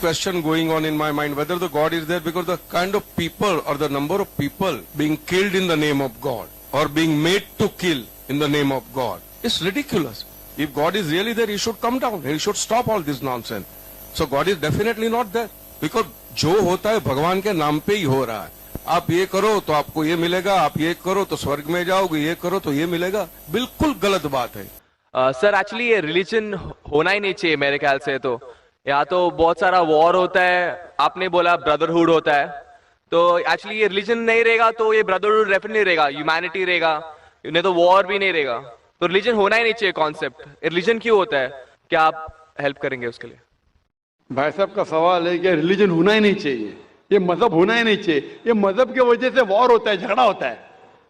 question going on in my mind whether the God is there, because the kind of people or the number of people being killed in the name of God or being made to kill in the name of God is ridiculous. If God is really there, he should come down. He should stop all this nonsense. So God is definitely not there, because जो होता है भगवान के नाम पे ही हो रहा है. आप ये करो तो आपको ये मिलेगा, आप ये करो तो स्वर्ग में जाओगे, ये करो तो ये मिलेगा. बिल्कुल गलत बात है. सर एक्चुअली ये रिलीजन होना ही नहीं चाहिए मेरे ख्याल से. तो यहाँ तो बहुत सारा वॉर होता है, आपने बोला ब्रदरहुड होता है, तो एक्चुअली ये रिलीजन नहीं रहेगा तो ये ब्रदरहुड डेफिनेटली नहीं रहेगा, ह्यूमैनिटी रहेगा, नहीं तो वॉर भी नहीं रहेगा. तो रिलीजन होना ही नहीं चाहिए कॉन्सेप्ट. रिलीजन क्यों होता है, क्या आप हेल्प करेंगे उसके लिए? भाई साहब का सवाल है कि रिलीजन होना ही नहीं चाहिए, ये मजहब होना ही नहीं चाहिए. ये मजहब की वजह से वॉर होता है, झगड़ा होता है.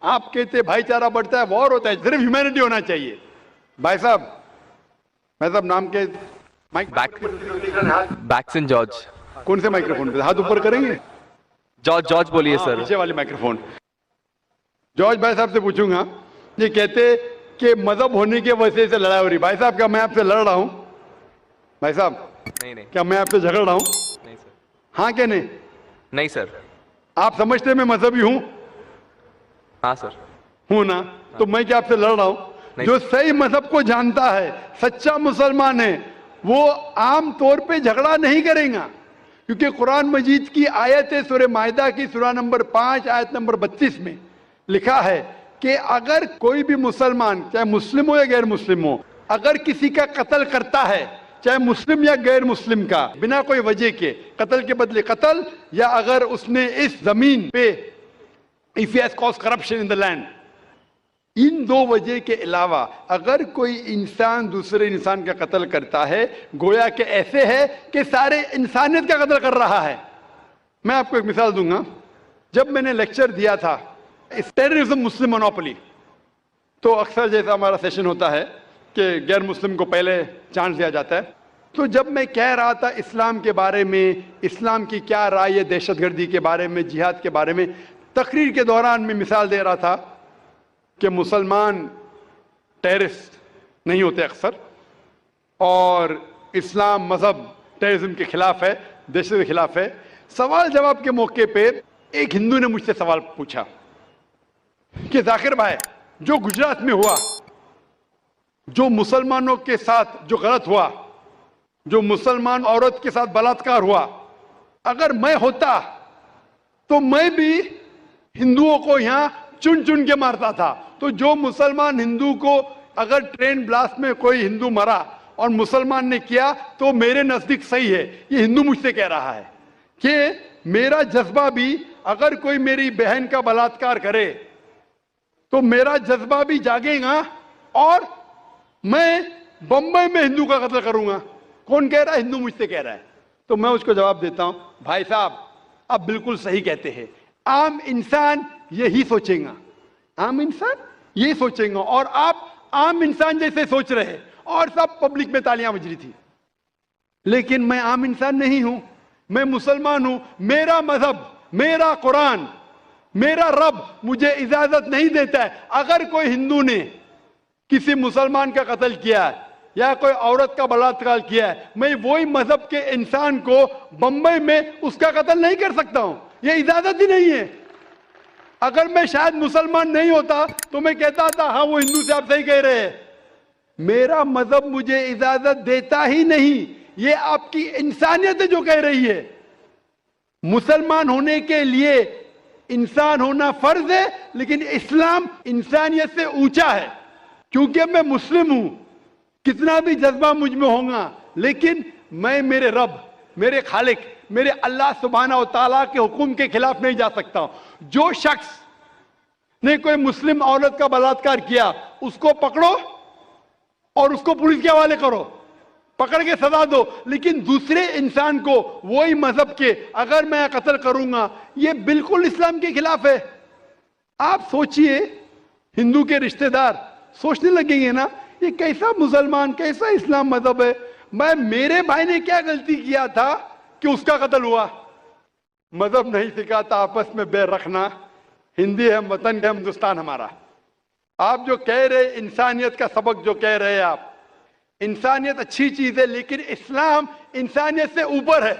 आप कहते हैं भाईचारा बढ़ता है, वॉर होता है. सिर्फ ह्यूमैनिटी होना चाहिए. भाई साहब नाम के माइक बैक्सन जॉर्ज. कौन से माइक्रोफोन पे हाथ ऊपर करेंगे? जॉर्ज बोलिए सर. पीछे वाले माइक्रोफोन. जॉर्ज भाई साहब से पूछूंगा, ये कहते कि मजहब होने की वजह से लड़ाई हो रही. भाई साहब क्या मैं आपसे लड़ रहा हूं? भाई साहब नहीं क्या मैं आपसे झगड़ रहा हूं? नहीं सर. हाँ क्या नहीं? नहीं सर. आप समझते हैं मैं मजहबी हूं? हाँ सर. हूं ना? तो मैं क्या आपसे लड़ रहा हूं? जो सही मजहब को जानता है, सच्चा मुसलमान है, वो आम तौर पे झगड़ा नहीं करेगा. क्योंकि कुरान मजीद की आयत है, सूरह माइदा की सूरह नंबर 5 आयत नंबर 32 में लिखा है कि अगर कोई भी मुसलमान, चाहे मुस्लिम हो या गैर मुस्लिम हो, अगर किसी का कत्ल करता है, चाहे मुस्लिम या गैर मुस्लिम का, बिना कोई वजह के, कत्ल के बदले कत्ल, या अगर उसने इस जमीन पे if he has cause corruption in the land, इन दो वजह के अलावा अगर कोई इंसान दूसरे इंसान का कत्ल करता है, गोया के ऐसे है कि सारे इंसानियत का कत्ल कर रहा है. मैं आपको एक मिसाल दूंगा. जब मैंने लेक्चर दिया था टेररिज्म मुस्लिम मोनोपोली, तो अक्सर जैसा हमारा सेशन होता है कि गैर मुस्लिम को पहले चांस दिया जाता है, तो जब मैं कह रहा था इस्लाम के बारे में, इस्लाम की क्या राय है दहशतगर्दी के बारे में, जिहाद के बारे में, तकरीर के दौरान मैं मिसाल दे रहा था कि मुसलमान टेररिस्ट नहीं होते अक्सर, और इस्लाम मजहब टेररिज्म के खिलाफ है, दहशत के खिलाफ है. सवाल जवाब के मौके पे एक हिंदू ने मुझसे सवाल पूछा कि जाकिर भाई, जो गुजरात में हुआ, जो मुसलमानों के साथ जो गलत हुआ, जो मुसलमान औरत के साथ बलात्कार हुआ, अगर मैं होता तो मैं भी हिंदुओं को यहां चुन चुन के मारता था. तो जो मुसलमान हिंदू को, अगर ट्रेन ब्लास्ट में कोई हिंदू मरा और मुसलमान ने किया तो मेरे नजदीक सही है. ये हिंदू मुझसे कह रहा है कि मेरा जज्बा भी, अगर कोई मेरी बहन का बलात्कार करे तो मेरा जज्बा भी जागेगा और मैं बंबई में हिंदू का कत्ल करूंगा. कौन कह रहा है? हिंदू मुझसे कह रहा है. तो मैं उसको जवाब देता हूं, भाई साहब आप बिल्कुल सही कहते हैं. आम इंसान यही सोचेगा, आम इंसान यही सोचेगा, और आप आम इंसान जैसे सोच रहे हैं, और सब पब्लिक में तालियां बज रही थी. लेकिन मैं आम इंसान नहीं हूं, मैं मुसलमान हूं. मेरा मजहब, मेरा कुरान, मेरा रब मुझे इजाजत नहीं देता है. अगर कोई हिंदू ने किसी मुसलमान का कत्ल किया है या कोई औरत का बलात्कार किया है, मैं वही मजहब के इंसान को बंबई में उसका कत्ल नहीं कर सकता हूं. यह इजाजत ही नहीं है. अगर मैं शायद मुसलमान नहीं होता तो मैं कहता था हाँ वो हिंदू से आप सही कह रहे हैं. मेरा मजहब मुझे इजाजत देता ही नहीं. ये आपकी इंसानियत है जो कह रही है. मुसलमान होने के लिए इंसान होना फर्ज है, लेकिन इस्लाम इंसानियत से ऊंचा है. क्योंकि मैं मुस्लिम हूं, कितना भी जज्बा मुझ में होगा, लेकिन मैं मेरे रब, मेरे खालिक, मेरे अल्लाह सुब्हाना व तआला के हुक्म के खिलाफ नहीं जा सकता हूं. जो शख्स ने कोई मुस्लिम औरत का बलात्कार किया, उसको पकड़ो और उसको पुलिस के हवाले करो, पकड़ के सजा दो. लेकिन दूसरे इंसान को वही मजहब के अगर मैं कत्ल करूंगा, ये बिल्कुल इस्लाम के खिलाफ है. आप सोचिए, हिंदू के रिश्तेदार सोचने लगेंगे ना, ये कैसा मुसलमान, कैसा इस्लाम मजहब है. मैं, मेरे भाई ने क्या गलती किया था कि उसका कत्ल हुआ? मजहब नहीं सिखाता आपस में बैर रखना. हिंदी है वतन है, हिंदुस्तान हमारा. आप जो कह रहे इंसानियत का सबक जो कह रहे हैं आप, इंसानियत अच्छी चीज है, लेकिन इस्लाम इंसानियत से ऊपर है.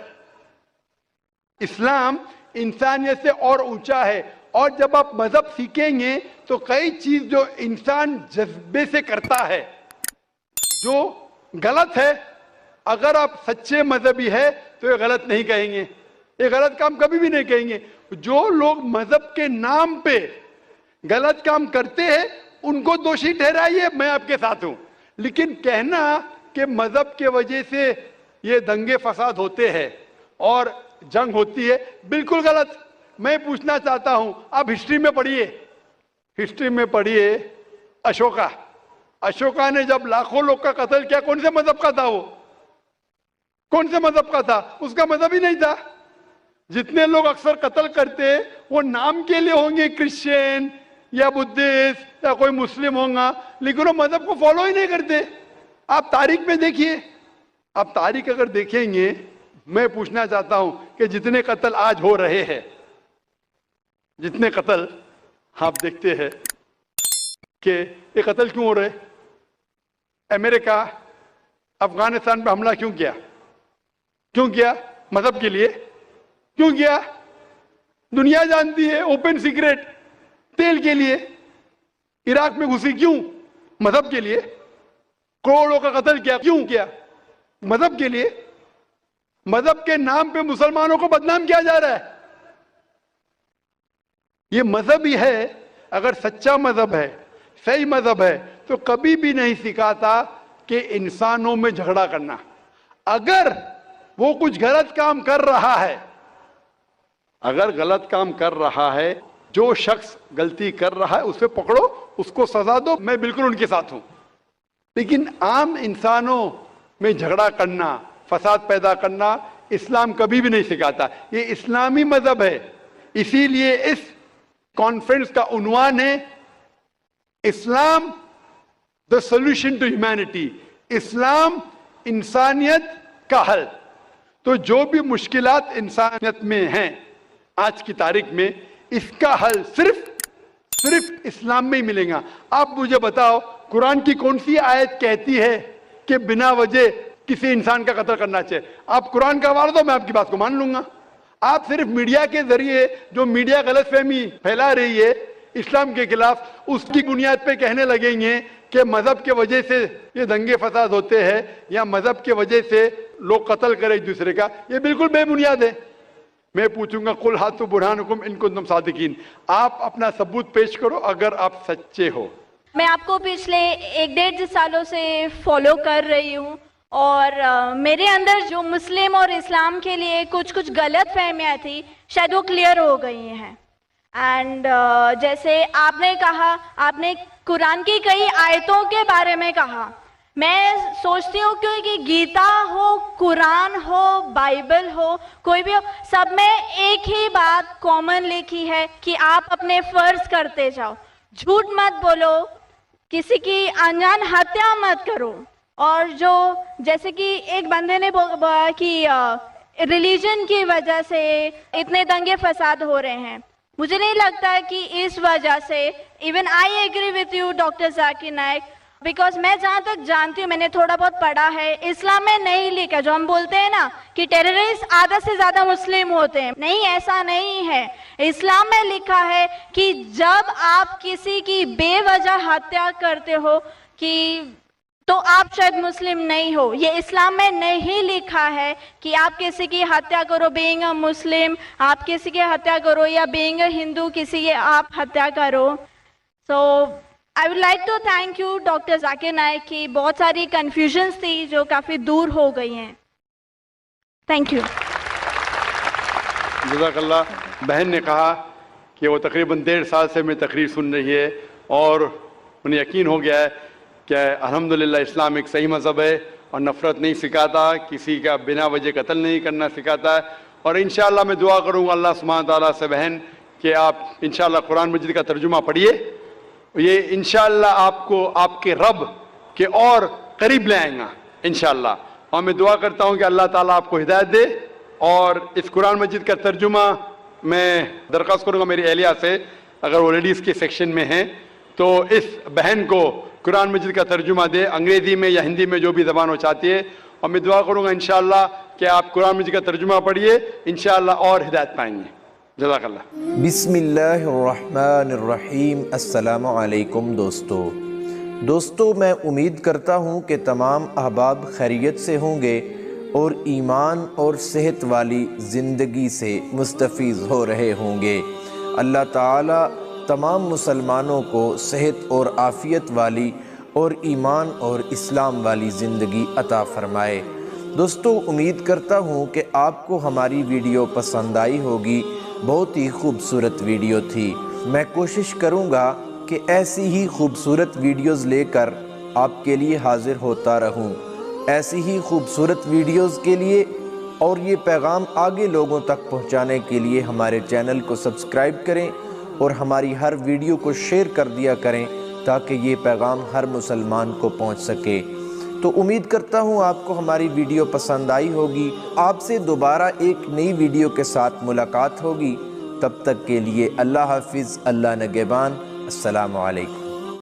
इस्लाम इंसानियत से और ऊंचा है, और जब आप मजहब सीखेंगे तो कई चीज जो इंसान जज्बे से करता है जो गलत है, अगर आप सच्चे मजहबी है तो ये गलत नहीं कहेंगे, ये गलत काम कभी भी नहीं कहेंगे। जो लोग मजहब के नाम पे गलत काम करते हैं उनको दोषी ठहराइए, मैं आपके साथ हूं, लेकिन कहना कि मजहब के वजह से ये दंगे फसाद होते हैं और जंग होती है, बिल्कुल गलत। मैं पूछना चाहता हूं, आप हिस्ट्री में पढ़िए, हिस्ट्री में पढ़िए अशोका ने जब लाखों लोग का कत्ल किया, कौन से मजहब का था वो? कौन से मजहब का था? उसका मजहब ही नहीं था। जितने लोग अक्सर कत्ल करते वो नाम के लिए होंगे, क्रिश्चियन या बुद्धिस्ट या कोई मुस्लिम होगा, लेकिन वो मजहब को फॉलो ही नहीं करते। आप तारीख में देखिए, आप तारीख अगर देखेंगे, मैं पूछना चाहता हूं कि जितने कत्ल आज हो रहे हैं, जितने कत्ल आप देखते हैं कि ये कत्ल क्यों हो रहे? अमेरिका अफगानिस्तान पे हमला क्यों किया? क्यों किया? मजहब के लिए। क्यों किया? दुनिया जानती है, ओपन सीक्रेट, तेल के लिए। इराक में घुसी क्यों? मजहब के लिए। करोड़ों का कत्ल किया, क्यों किया? मजहब के लिए। मजहब के नाम पे मुसलमानों को बदनाम किया जा रहा है। ये मजहब ही है, अगर सच्चा मजहब है, सही मजहब है, तो कभी भी नहीं सिखाता कि इंसानों में झगड़ा करना। अगर वो कुछ गलत काम कर रहा है, अगर गलत काम कर रहा है, जो शख्स गलती कर रहा है उसे पकड़ो, उसको सजा दो, मैं बिल्कुल उनके साथ हूं। लेकिन आम इंसानों में झगड़ा करना, फसाद पैदा करना इस्लाम कभी भी नहीं सिखाता। ये इस्लामी मजहब है, इसीलिए इस कॉन्फ्रेंस का उन्वान है Islam the solution to humanity, Islam इंसानियत का हल। तो जो भी मुश्किलात इंसानियत में हैं आज की तारीख में, इसका हल सिर्फ इस्लाम में ही मिलेगा। आप मुझे बताओ, कुरान की कौन सी आयत कहती है कि बिना वजह किसी इंसान का कत्ल करना चाहिए? आप कुरान का हवाला दो, मैं आपकी बात को मान लूंगा। आप सिर्फ मीडिया के जरिए जो मीडिया गलतफहमी फैला रही है इस्लाम के खिलाफ, उसकी बुनियाद पे कहने लगेंगे कि मजहब के वजह से ये दंगे फसाद होते हैं या मजहब के वजह से लोग कत्ल करें एक दूसरे का, ये बिल्कुल बेबुनियाद है। मैं पूछूंगा, कुल हाथु बुरहानुकुम इन कुंतुम सादिकीन, आप अपना सबूत पेश करो अगर आप सच्चे हो। मैं आपको पिछले 1-1.5 सालों से फॉलो कर रही हूँ, और मेरे अंदर जो मुस्लिम और इस्लाम के लिए कुछ गलत फहमियाँ थी, शायद वो क्लियर हो गई हैं। एंड जैसे आपने कहा, आपने कुरान की कई आयतों के बारे में कहा, मैं सोचती हूँ कि गीता हो, कुरान हो, बाइबल हो, कोई भी हो, सब में एक ही बात कॉमन लिखी है कि आप अपने फर्ज करते जाओ, झूठ मत बोलो, किसी की अनजान हत्या मत करो। और जो जैसे कि एक बंदे ने बोला कि रिलीजन की वजह से इतने दंगे फसाद हो रहे हैं, मुझे नहीं लगता कि इस वजह से, even I agree with you doctor Zakir Naik, because मैं जहाँ तक जानती हूँ, मैंने थोड़ा बहुत पढ़ा है, इस्लाम में नहीं लिखा जो हम बोलते हैं ना कि टेररिस्ट आधा से ज्यादा मुस्लिम होते हैं, नहीं, ऐसा नहीं है। इस्लाम में लिखा है कि जब आप किसी की बेवजह हत्या करते हो कि तो आप शायद मुस्लिम नहीं हो। ये इस्लाम में नहीं लिखा है कि आप किसी की हत्या करो बीइंग अ मुस्लिम, आप किसी की हत्या करो या बीइंग अ हिंदू किसी की आप हत्या करो। So I would like to thank you doctor Zakir Naik की बहुत सारी कंफ्यूजन्स थी जो काफ़ी दूर हो गई हैं। Thank you. जज़ाकल्लाह। बहन ने कहा कि वो तकरीबन 1.5 साल से मैं तकरीर सुन रही है और उन्हें यकीन हो गया है कि अल्हम्दुलिल्लाह इस्लाम एक सही मज़हब है और नफ़रत नहीं सिखाता, किसी का बिना वजह कत्ल नहीं करना सिखाता है। और इंशाअल्लाह मैं दुआ करूँगा अल्लाह सुब्हानहू तआला से बहन कि आप इंशाअल्लाह कुरान मजीद का तर्जुमा पढ़िए, ये इंशाअल्लाह आपको आपके रब के और करीब ले आएगा इंशाअल्लाह। और मैं दुआ करता हूँ कि अल्लाह ताला आपको हिदायत दे। और इस कुरान मजीद का तर्जुमा मैं दरख्वास्त करूँगा मेरी एहलिया से, अगर वो लेडीज़ के सेक्शन में हैं तो इस बहन को कुरान मजीद का तर्जुमा दे, अंग्रेज़ी में या हिंदी में जो भी ज़बान हो चाहती है। और मैं दुआ करूँगा इंशाअल्लाह کہ آپ قرآن مجید کا ترجمہ پڑھیے، انشاءاللہ اور ہدایت پائیں گے۔ جزاک اللہ۔ بسم اللہ الرحمن الرحیم۔ السلام علیکم دوستو، میں امید کرتا ہوں کہ تمام احباب خیریت سے ہوں گے اور ایمان اور صحت والی زندگی سے مستفیض ہو رہے ہوں گے۔ اللہ تعالی تمام مسلمانوں کو صحت اور عافیت والی اور ایمان اور اسلام والی زندگی عطا فرمائے۔ دوستو، امید کرتا ہوں کہ آپ کو ہماری ویڈیو پسند آئی ہوگی۔ بہت ہی خوبصورت ویڈیو تھی۔ میں کوشش کروں گا کہ ایسی ہی خوبصورت ویڈیوز لے کر آپ کے لیے حاضر ہوتا رہوں۔ ایسی ہی خوبصورت ویڈیوز کے لیے اور یہ پیغام آگے لوگوں تک پہنچانے کے لیے ہمارے چینل کو سبسکرائب کریں اور ہماری ہر ویڈیو کو شیئر کر دیا کریں تاکہ یہ پیغام ہر مسلمان کو پہنچ سکے۔ تو امید کرتا ہوں آپ کو ہماری ویڈیو پسند آئی ہوگی۔ آپ سے دوبارہ ایک نئی ویڈیو کے ساتھ ملاقات ہوگی۔ تب تک کے لیے اللہ حافظ، اللہ نگہبان، السلام علیکم۔